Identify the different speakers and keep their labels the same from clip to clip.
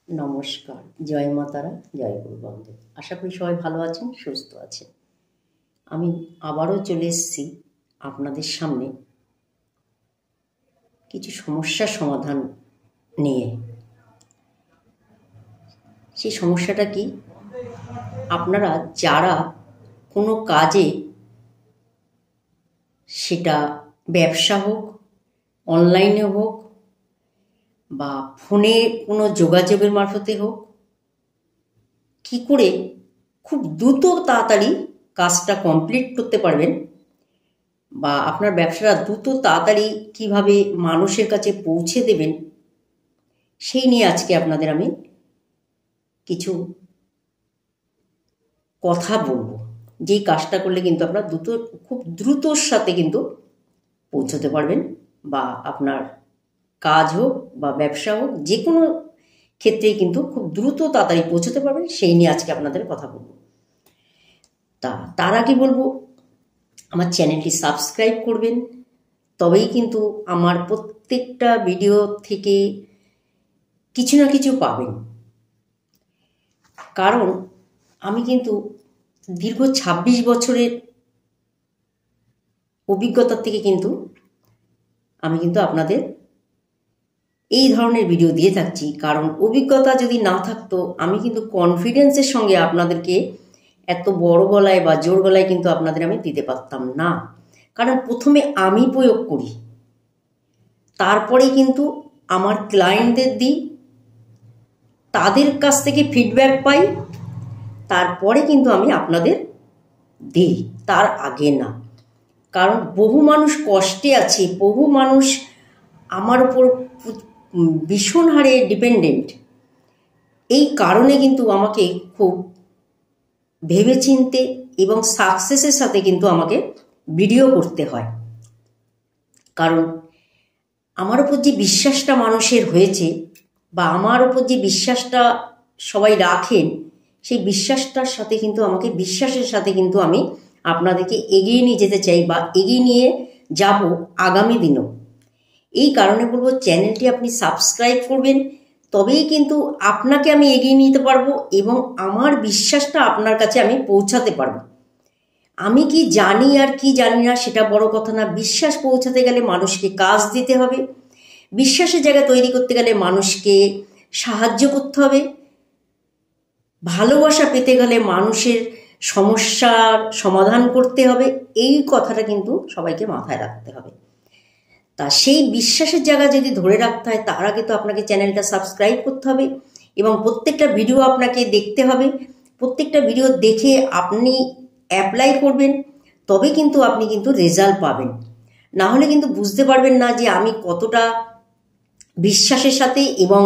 Speaker 1: নমস্কার, জয় মা তারা, জয় গুরু বামদেব। আশা করি সবাই ভালো আছেন, সুস্থ আছেন। আমি আবারও চলে এসেছি আপনাদের সামনে কিছু সমস্যার সমাধান নিয়ে। সেই সমস্যাটা কি? আপনারা যারা কোনো কাজে, সেটা ব্যবসা হোক, অনলাইনে হোক বা ফোনে কোনো যোগাযোগের মারফতে হোক, কি করে খুব দ্রুত তাড়াতাড়ি কাজটা কমপ্লিট করতে পারবেন বা আপনার ব্যবসাটা দ্রুত তাড়াতাড়ি কিভাবে মানুষের কাছে পৌঁছে দেবেন, সেই নিয়ে আজকে আপনাদের আমি কিছু কথা বলবো। যেই কাজটা করলে কিন্তু আপনার খুব দ্রুতর সাথে কিন্তু পৌঁছতে পারবেন, বা আপনার কাজ হোক বা ব্যবসা হোক, যে কোনো ক্ষেত্রেই কিন্তু খুব দ্রুত তাড়াতাড়ি পৌঁছতে পারবেন, সেই নিয়ে আজকে আপনাদের কথা বলবো। তার আগে বলবো, আমার চ্যানেলটি সাবস্ক্রাইব করবেন, তবেই কিন্তু আমার প্রত্যেকটা ভিডিও থেকে কিছু না কিছু পাবেন। কারণ আমি কিন্তু দীর্ঘ 26 বছরের অভিজ্ঞতার থেকে কিন্তু আমি কিন্তু আপনাদের এই ধরনের ভিডিও দিয়ে থাকছি। কারণ অভিজ্ঞতা যদি না থাকতো, আমি কিন্তু কনফিডেন্সের সঙ্গে আপনাদেরকে এত বড় গলায় বা জোর গলায় কিন্তু আপনাদের আমি দিতে পারতাম না। কারণ প্রথমে আমি প্রয়োগ করি, তারপরে কিন্তু আমার ক্লায়েন্টদের দিই, তাদের কাছ থেকে ফিডব্যাক পাই, তারপরে কিন্তু আমি আপনাদের দিই, তার আগে না। কারণ বহু মানুষ কষ্টে আছে, বহু মানুষ আমার উপর ভীষণ হারে ডিপেন্ডেন্ট। এই কারণে কিন্তু আমাকে খুব ভেবেচিন্তে এবং সাকসেসের সাথে কিন্তু আমাকে ভিডিও করতে হয়। কারণ আমার উপর যে বিশ্বাসটা মানুষের হয়েছে, বা আমার উপর যে বিশ্বাসটা সবাই রাখেন, সেই বিশ্বাসটার সাথে কিন্তু আমাকে, বিশ্বাসের সাথে কিন্তু আমি আপনাদেরকে এগিয়ে নিয়ে যেতে চাই বা এগিয়ে নিয়ে যাব আগামী দিনও। এই কারণে বলবো, চ্যানেলটি আপনি সাবস্ক্রাইব করবেন, তবেই কিন্তু আপনাকে আমি এগিয়ে নিতে পারবো এবং আমার বিশ্বাসটা আপনার কাছে আমি পৌঁছাতে পারবো। আমি কি জানি আর কি জানি না সেটা বড় কথা না। বিশ্বাস পৌঁছাতে গেলে মানুষকে কাজ দিতে হবে, বিশ্বাসের জায়গা তৈরি করতে গেলে মানুষকে সাহায্য করতে হবে, ভালোবাসা পেতে গেলে মানুষের সমস্যার সমাধান করতে হবে। এই কথাটা কিন্তু সবাইকে মাথায় রাখতে হবে। তা সেই বিশ্বাসের জায়গা যদি ধরে রাখতে হয়, তার আগে তো আপনাকে চ্যানেলটা সাবস্ক্রাইব করতে হবে এবং প্রত্যেকটা ভিডিও আপনাকে দেখতে হবে। প্রত্যেকটা ভিডিও দেখে আপনি অ্যাপ্লাই করবেন, তবে কিন্তু আপনি কিন্তু রেজাল্ট পাবেন। না হলে কিন্তু বুঝতে পারবেন না যে আমি কতটা বিশ্বাসের সাথে এবং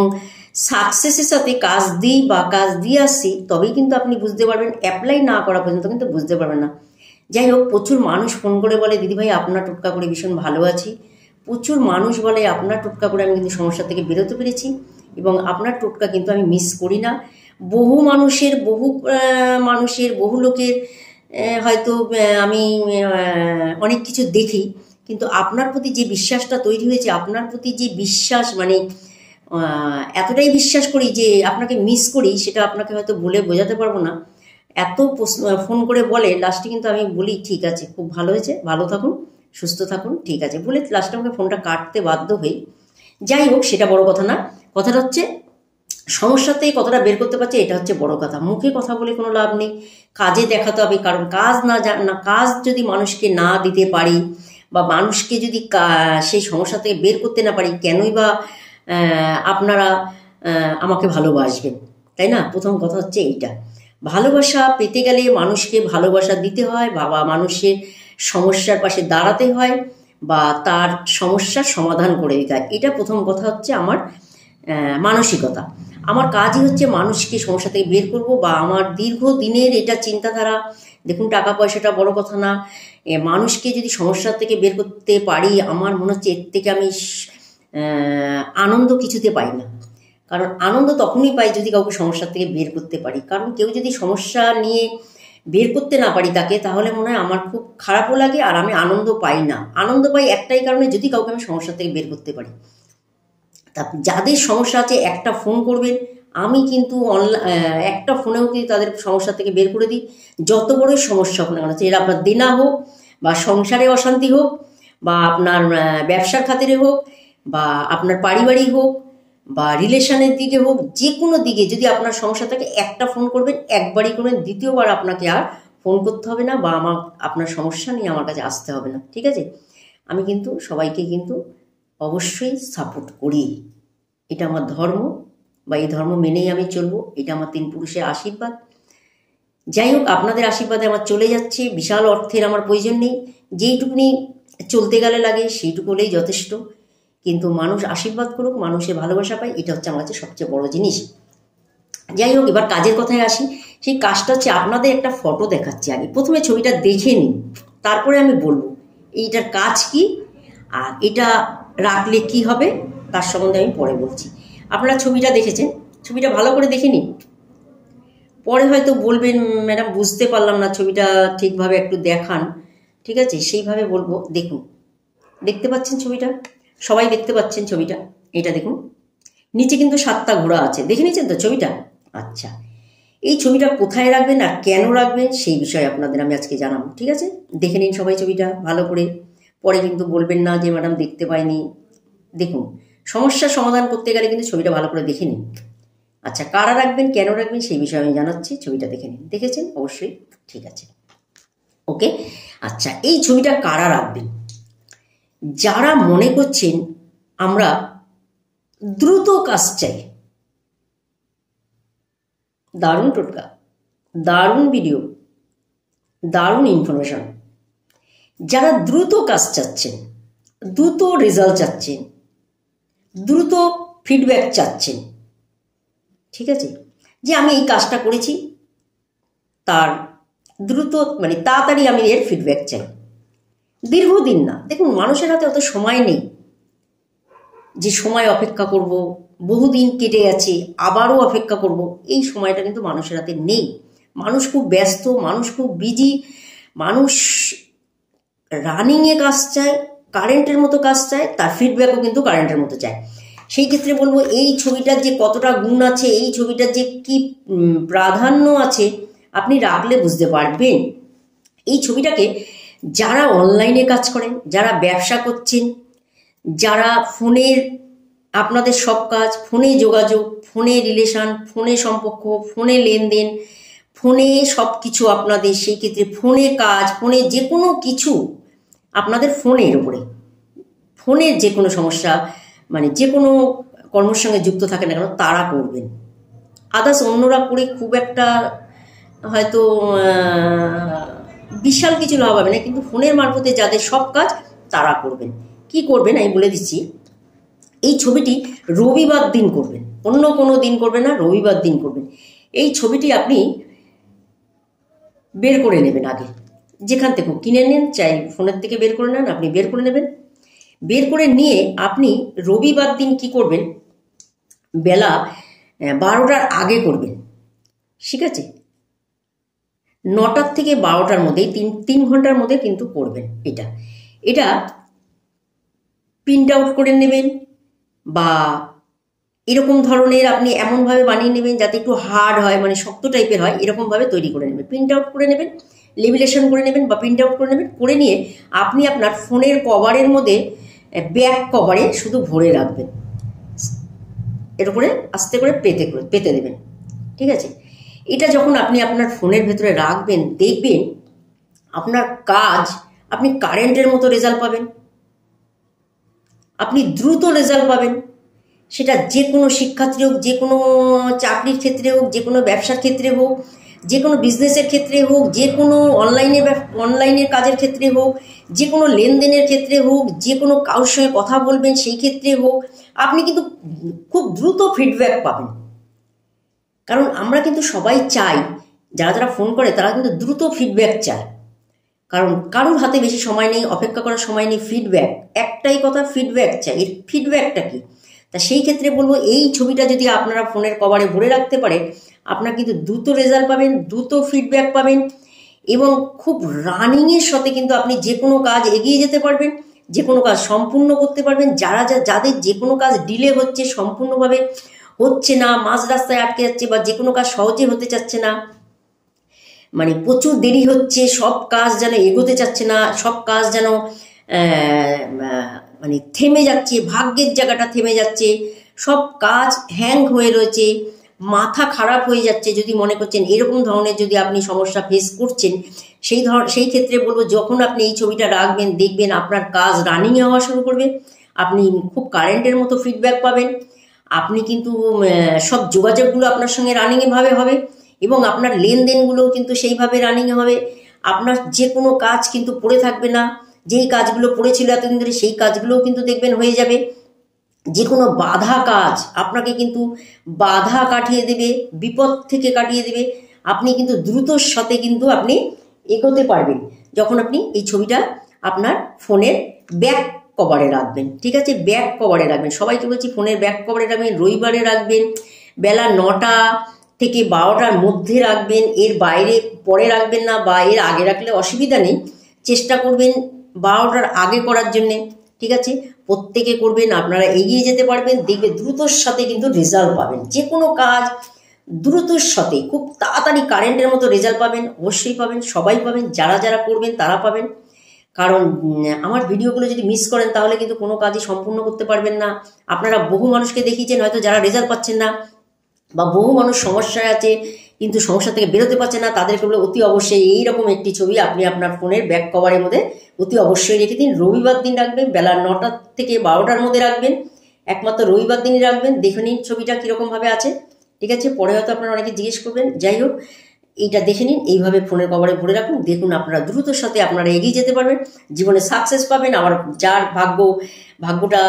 Speaker 1: সাকসেসের সাথে কাজ দিই বা কাজ দিয়ে আসছি, তবেই কিন্তু আপনি বুঝতে পারবেন। অ্যাপ্লাই না করা পর্যন্ত কিন্তু বুঝতে পারবেন না। যাই হোক, প্রচুর মানুষ ফোন করে বলে, দিদিভাই আপনার টোটকা করে ভীষণ ভালো আছি। প্রচুর মানুষ বলে আপনার টোটকা করে আমি কিন্তু সমস্যা থেকে বেরোতে পেরেছি এবং আপনার টোটকা কিন্তু আমি মিস করি না। বহু মানুষের বহু লোকের হয়তো আমি অনেক কিছু দেখি, কিন্তু আপনার প্রতি যে বিশ্বাসটা তৈরি হয়েছে, আপনার প্রতি যে বিশ্বাস, মানে এতটাই বিশ্বাস করি যে আপনাকে মিস করি, সেটা আপনাকে হয়তো বলে বোঝাতে পারবো না। এত ফোন করে বলে, লাস্টে কিন্তু আমি বলি ঠিক আছে, খুব ভালো হয়েছে, ভালো থাকুন, সুস্থ থাকুন, ঠিক আছে বলে লাস্টে আমাকে ফোনটা কাটতে বাধ্য হই। যাই হোক, সেটা বড় কথা না। কথাটা হচ্ছে, সমস্যাতে কতটা বের করতে পারছে, এটা হচ্ছে বড় কথা। মুখে কথা বলে কোনো লাভ নেই, কাজে দেখাতে হবে। কারণ কাজ যদি মানুষকে না দিতে পারি বা মানুষকে যদি সেই সমস্যা থেকে বের করতে না পারি, কেনই বা আপনারা আমাকে ভালোবাসবেন, তাই না? প্রথম কথা হচ্ছে এইটা। ভালোবাসা পেতে গেলে মানুষকে ভালোবাসা দিতে হয়, বা মানুষের সমস্যার পাশে দাঁড়াতে হয়, বা তার সমস্যার সমাধান করে দিতে হয়। এটা প্রথম কথা হচ্ছে আমার মানসিকতা। আমার কাজই হচ্ছে মানুষকে সমস্যা থেকে বের করব, বা আমার দীর্ঘদিনের এটা চিন্তাধারা। দেখুন, টাকা পয়সাটা বড় কথা না, মানুষকে যদি সমস্যা থেকে বের করতে পারি, আমার মনে হচ্ছে এর থেকে আমি আনন্দ কিছুতে পাই না। কারণ আনন্দ তখনই পাই যদি কাউকে সমস্যা থেকে বের করতে পারি। কারণ কেউ যদি সমস্যা নিয়ে বের করতে না পারি তাকে, তাহলে মনে হয় আমার খুব খারাপও লাগে আর আমি আনন্দ পাই না। আনন্দ পাই একটাই কারণে, যদি কাউকে আমি সমস্যা থেকে বের করতে পারি। তা যাদের সমস্যা আছে, একটা ফোন করবেন, আমি কিন্তু একটা ফোনেও কিন্তু তাদের সমস্যা থেকে বের করে দিই, যত বড়ই সমস্যা হোক না কেন, এরা আপনার দেনা হোক বা সংসারে অশান্তি হোক বা আপনার ব্যবসার খাতিরে হোক বা আপনার পারিবারিক হোক বা রিলেশনের দিকে হোক, যে কোনো দিকে যদি আপনার সমস্যা থাকে একটা ফোন করবেন, একবারই করবেন, দ্বিতীয়বার আপনাকে আর ফোন করতে হবে না বা আপনার সমস্যা নিয়ে আমার কাছে আসতে হবে না, ঠিক আছে? আমি কিন্তু সবাইকে কিন্তু অবশ্যই সাপোর্ট করি, এটা আমার ধর্ম বা এই ধর্ম মেনেই আমি চলবো, এটা আমার 3 পুরুষের আশীর্বাদ। যাই হোক, আপনাদের আশীর্বাদে আমার চলে যাচ্ছে, বিশাল অর্থের আমার প্রয়োজন নেই, যেইটুকুনি চলতে গেলে লাগে সেইটুকু হলেই যথেষ্ট, কিন্তু মানুষ আশীর্বাদ করুক, মানুষের ভালোবাসা পায়, এটা হচ্ছে আমার কাছে সবচেয়ে বড় জিনিস। যাই হোক, এবার কাজের কথায় আসি। সেই কাজটা হচ্ছে আপনাদের একটা ফটো দেখাচ্ছি, আগে প্রথমে ছবিটা দেখে নিন, তারপরে আমি বলবো এইটার কাজ কি আর এটা রাখলে কি হবে তার সম্বন্ধে আমি পরে বলছি। আপনারা ছবিটা দেখেছেন, ছবিটা ভালো করে দেখে নিন, পরে হয়তো বলবেন ম্যাডাম বুঝতে পারলাম না, ছবিটা ঠিকভাবে একটু দেখান, ঠিক আছে? সেইভাবে বলবো। দেখুন, দেখতে পাচ্ছেন ছবিটা? সবাই দেখতে পাচ্ছেন ছবিটা? এটা দেখুন, নিচে কিন্তু 7টা ঘোড়া আছে, দেখে নিয়েছেন তো ছবিটা? আচ্ছা, এই ছবিটা কোথায় রাখবেন আর কেন রাখবেন সেই বিষয়ে আপনাদের আমি আজকে জানাবো, ঠিক আছে? দেখে নিন সবাই ছবিটা ভালো করে, পরে কিন্তু বলবেন না যে ম্যাডাম দেখতে পাইনি। দেখুন, সমস্যার সমাধান করতে গেলে কিন্তু ছবিটা ভালো করে দেখে নিন। আচ্ছা, কারা রাখবেন কেন রাখবেন সেই বিষয়ে আমি জানাচ্ছি, ছবিটা দেখে নিন। দেখেছেন অবশ্যই, ঠিক আছে, ওকে। আচ্ছা, এই ছবিটা কারা রাখবেন? যারা মনে করছেন আমরা দ্রুত কাজ চাই, দারুণ টোটকা, দারুণ ভিডিও, দারুণ ইনফরমেশন, যারা দ্রুত কাজ চাচ্ছেন, দ্রুত রেজাল্ট চাচ্ছেন, দ্রুত ফিডব্যাক চাচ্ছেন, ঠিক আছে? যে আমি এই কাজটা করেছি, তার দ্রুত মানে তাড়াতাড়ি আমি এর ফিডব্যাক চাই, দীর্ঘদিন না। দেখুন, মানুষের হাতে অত সময় নেই যে সময় অপেক্ষা করব, বহুদিন কেটে গেছে আবারও অপেক্ষা করব, এই সময়টা কিন্তু মানুষের হাতে নেই। মানুষ খুব ব্যস্ত, মানুষ খুব বিজি, মানুষ রানিংয়ে কাজ চায়, কারেন্টের মতো কাজ চায়, তার ফিডব্যাকও কিন্তু কারেন্টের মতো চায়। সেই ক্ষেত্রে বলবো, এই ছবিটার যে কতটা গুণ আছে, এই ছবিটার যে কি প্রাধান্য আছে আপনি রাখলে বুঝতে পারবেন। এই ছবিটাকে যারা অনলাইনে কাজ করেন, যারা ব্যবসা করছেন, যারা ফোনের আপনাদের সব কাজ, ফোনে যোগাযোগ, ফোনে রিলেশন, ফোনে সম্পর্ক, ফোনে লেনদেন, ফোনে সব কিছু আপনাদের, সেই ক্ষেত্রে ফোনে কাজ, ফোনে যে কোনো কিছু আপনাদের ফোনের উপরে, ফোনের যে কোনো সমস্যা মানে যে কোনো কর্মের সঙ্গে যুক্ত থাকে না কেন তারা করবেন। আদার্স অন্যরা করে খুব একটা হয়তো বিশাল কিছু লাভ হবে না, কিন্তু ফোনের মারফতে যাদের সব কাজ তারা করবেন। কি করবেন আমি বলে দিচ্ছি। এই ছবিটি রবিবার দিন করবেন, অন্য কোনো দিন করবেন না, রবিবার দিন করবেন। এই ছবিটি আপনি বের করে নেবেন, আগে যেখান থেকে কিনে নেন, চাই ফোনের থেকে বের করে নেন, আপনি বের করে নেবেন। বের করে নিয়ে আপনি রবিবার দিন কি করবেন, বেলা 12টার আগে করবেন, ঠিক আছে? 9টার থেকে 12টার মধ্যে, 3 ঘন্টার মধ্যে কিন্তু করবেন। এটা প্রিন্ট আউট করে নেবেন বা এরকম ধরনের আপনি এমনভাবে বানিয়ে নেবেন যাতে একটু হার্ড হয়, মানে শক্ত টাইপের হয়, এরকমভাবে তৈরি করে নেবেন, প্রিন্ট আউট করে নেবেন, লেমিনেশন করে নেবেন বা প্রিন্ট আউট করে নেবেন। করে নিয়ে আপনি আপনার ফোনের কভারের মধ্যে, ব্যাক কভারে শুধু ভরে রাখবেন, এর উপরে আস্তে করে পেতে দেবেন, ঠিক আছে? এটা যখন আপনি আপনার ফোনের ভেতরে রাখবেন, দেখবেন আপনার কাজ আপনি কারেন্টের মতো রেজাল্ট পাবেন, আপনি দ্রুত রেজাল্ট পাবেন। সেটা যে কোনো শিক্ষার্থী হোক, যে কোনো চাকরির ক্ষেত্রে হোক, যে কোনো ব্যবসার ক্ষেত্রে হোক, যে কোনো বিজনেসের ক্ষেত্রে হোক, যে কোনো অনলাইনের কাজের ক্ষেত্রে হোক, যে কোনো লেনদেনের ক্ষেত্রে হোক, যে কোনো কারোর সঙ্গে কথা বলবেন সেই ক্ষেত্রে হোক, আপনি কিন্তু খুব দ্রুত ফিডব্যাক পাবেন। কারণ আমরা কিন্তু সবাই চাই, যারা যারা ফোন করে তারা কিন্তু দ্রুত ফিডব্যাক চায়, কারণ কারোর হাতে বেশি সময় নেই, অপেক্ষা করার সময় নেই, ফিডব্যাক, একটাই কথা, ফিডব্যাক চাই। এর ফিডব্যাকটা কি? তা সেই ক্ষেত্রে বলবো, এই ছবিটা যদি আপনারা ফোনের কভারে ভরে রাখতে পারেন, আপনার কিন্তু দ্রুত রেজাল্ট পাবেন, দ্রুত ফিডব্যাক পাবেন এবং খুব রানিংয়ের সাথে কিন্তু আপনি যে কোনো কাজ এগিয়ে যেতে পারবেন, যে কোনো কাজ সম্পূর্ণ করতে পারবেন। যাদের যে কোনো কাজ ডিলে হচ্ছে, সম্পূর্ণভাবে হচ্ছে না, মাঝ রাস্তায় আটকে যাচ্ছে, বা যে কোনো কাজ সহজে হতে চাচ্ছে না, মানে প্রচুর দেরি হচ্ছে, সব কাজ যেন এগোতে চাচ্ছে না, সব কাজ যেন মানে থেমে যাচ্ছে, ভাগ্যের জায়গাটা থেমে যাচ্ছে, সব কাজ হ্যাং হয়ে রয়েছে, মাথা খারাপ হয়ে যাচ্ছে, যদি মনে করছেন এরকম ধরনের যদি আপনি সমস্যা ফেস করছেন, সেই ক্ষেত্রে বলবো যখন আপনি এই ছবিটা রাখবেন দেখবেন আপনার কাজ রানিংয়ে হওয়া শুরু করবে, আপনি খুব কারেন্টের মতো ফিডব্যাক পাবেন, আপনি কিন্তু সব যোগাযোগগুলো আপনার সঙ্গে রানিংয়ে ভাবে হবে, এবং আপনার লেনদেনগুলোও কিন্তু সেইভাবে রানিংয়ে হবে। আপনার যে কোনো কাজ কিন্তু পড়ে থাকবে না, যেই কাজগুলো পড়েছিল এতদিন ধরে সেই কাজগুলোও কিন্তু দেখবেন হয়ে যাবে। যে কোনো বাধা কাজ আপনাকে কিন্তু বাধা কাটিয়ে দেবে, বিপদ থেকে কাটিয়ে দেবে, আপনি কিন্তু দ্রুতর সাথে কিন্তু আপনি এগোতে পারবেন যখন আপনি এই ছবিটা আপনার ফোনের ব্যাক কভারে রাখবেন। ঠিক আছে, ব্যাক কভারে রাখবেন, সবাইকে বলছি ফোনের ব্যাক কভারে রাখবেন, রবিবারে রাখবেন, বেলা 9টা থেকে 12টার মধ্যে রাখবেন, এর বাইরে পরে রাখবেন না, বা এর আগে রাখলে অসুবিধা নেই, চেষ্টা করবেন 12টার আগে করার জন্যে। ঠিক আছে, প্রত্যেকে করবেন, আপনারা এগিয়ে যেতে পারবেন, দেখবে দ্রুতর সাথে কিন্তু রেজাল্ট পাবেন, যে কোনো কাজ দ্রুতর সাথে খুব তাড়াতাড়ি কারেন্টের মতো রেজাল্ট পাবেন, অবশ্যই পাবেন, সবাই পাবেন, যারা যারা করবেন তারা পাবেন। কারণ আমার ভিডিওগুলো যদি মিস করেন তাহলে কিন্তু কোনো কাজই সম্পূর্ণ করতে পারবেন না। আপনারা বহু মানুষকে দেখিয়েছেন হয়তো যারা রেজাল্ট পাচ্ছেন না, বা বহু মানুষ সমস্যায় আছে কিন্তু সমস্যা থেকে বেরোতে পারছে না, তাদেরকে বলে অতি অবশ্যই এইরকম একটি ছবি আপনি আপনার ফোনের ব্যাক কভারের মধ্যে অতি অবশ্যই রেখে দিন। রবিবার দিন রাখবেন, বেলা 9টা থেকে 12টার মধ্যে রাখবেন, একমাত্র রবিবার দিনই রাখবেন, দেখে নিন ছবিটা কীরকমভাবে আছে। ঠিক আছে, পরে হয়তো আপনারা অনেকে জিজ্ঞেস করবেন, যাই হোক এইটা দেখে নিন, এইভাবে ফোনের কভারে ভরে রাখুন, দেখুন আপনারা দ্রুতর সাথে আপনারা এগিয়ে যেতে পারবেন, জীবনে সাকসেস পাবেন। আবার যার ভাগ্যটা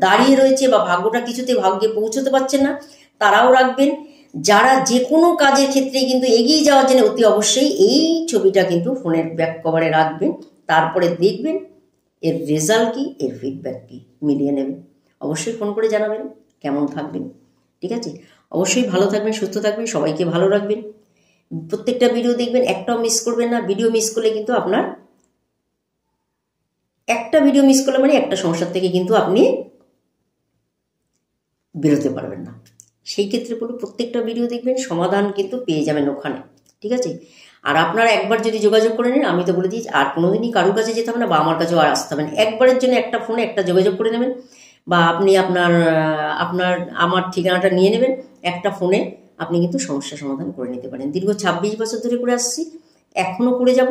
Speaker 1: দাঁড়িয়ে রয়েছে, বা ভাগ্যটা কিছুতে ভাগ্যে পৌঁছতে পারছেন না, তারাও রাখবেন। যারা যে কোনো কাজের ক্ষেত্রে কিন্তু এগিয়ে যাওয়ার জন্য অতি অবশ্যই এই ছবিটা কিন্তু ফোনের ব্যাক কভারে রাখবেন, তারপরে দেখবেন এর রেজাল্ট কি, এর ফিডব্যাক কি, মিলিয়ে নেবেন। অবশ্যই ফোন করে জানাবেন কেমন থাকবেন। ঠিক আছে, অবশ্যই ভালো থাকবেন, সুস্থ থাকবেন, সবাইকে ভালো রাখবেন, প্রত্যেকটা ভিডিও দেখবেন, একটাও মিস করবেন না। ভিডিও মিস করলে কিন্তু আপনার একটা ভিডিও মিস করলে মানে একটা সমস্যার থেকে কিন্তু আপনি বেরোতে পারবেন না। সেই ক্ষেত্রে বলবো প্রত্যেকটা ভিডিও দেখবেন, সমাধান কিন্তু পেয়ে যাবেন ওখানে। ঠিক আছে, আর আপনারা একবার যদি যোগাযোগ করে নেন, আমি তো বলে দিই আর কোনোদিনই কারোর কাছে যেতে হবে না, বা আমার কাছেও আর আসতে হবে না, একবারের জন্য একটা ফোনে একটা যোগাযোগ করে নেবেন, বা আপনি আমার ঠিকানাটা নিয়ে নেবেন, একটা ফোনে আপনি কিন্তু সমস্যা সমাধান করে নিতে পারেন। দীর্ঘ 26 বছর ধরে করে আসছি, এখনও করে যাব,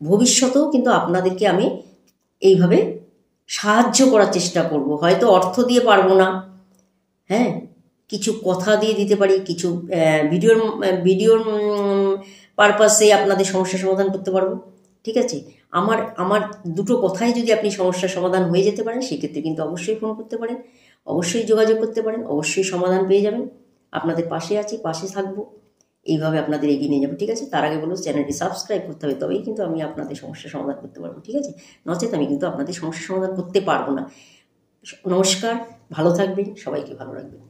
Speaker 1: ভবিষ্যতেও কিন্তু আপনাদেরকে আমি এইভাবে সাহায্য করার চেষ্টা করব। হয়তো অর্থ দিয়ে পারবো না, হ্যাঁ, কিছু কথা দিয়ে দিতে পারি, কিছু ভিডিওর পারপাসে আপনাদের সমস্যা সমাধান করতে পারবো। ঠিক আছে, আমার দুটো কথাই যদি আপনি সমস্যার সমাধান হয়ে যেতে পারেন, সেক্ষেত্রে কিন্তু অবশ্যই ফোন করতে পারেন, অবশ্যই যোগাযোগ করতে পারেন, অবশ্যই সমাধান পেয়ে যাবেন। আপনাদের পাশে আছি, পাশে থাকবো, এইভাবে আপনাদের এগিয়ে নিয়ে যাবো। ঠিক আছে, তার আগে বলবো চ্যানেলটি সাবস্ক্রাইব করতে হবে, তবেই কিন্তু আমি আপনাদের সমস্যার সমাধান করতে পারবো। ঠিক আছে, নচেত আমি কিন্তু আপনাদের সমস্যার সমাধান করতে পারবো না। নমস্কার, ভালো থাকবেন, সবাইকে ভালো রাখবেন।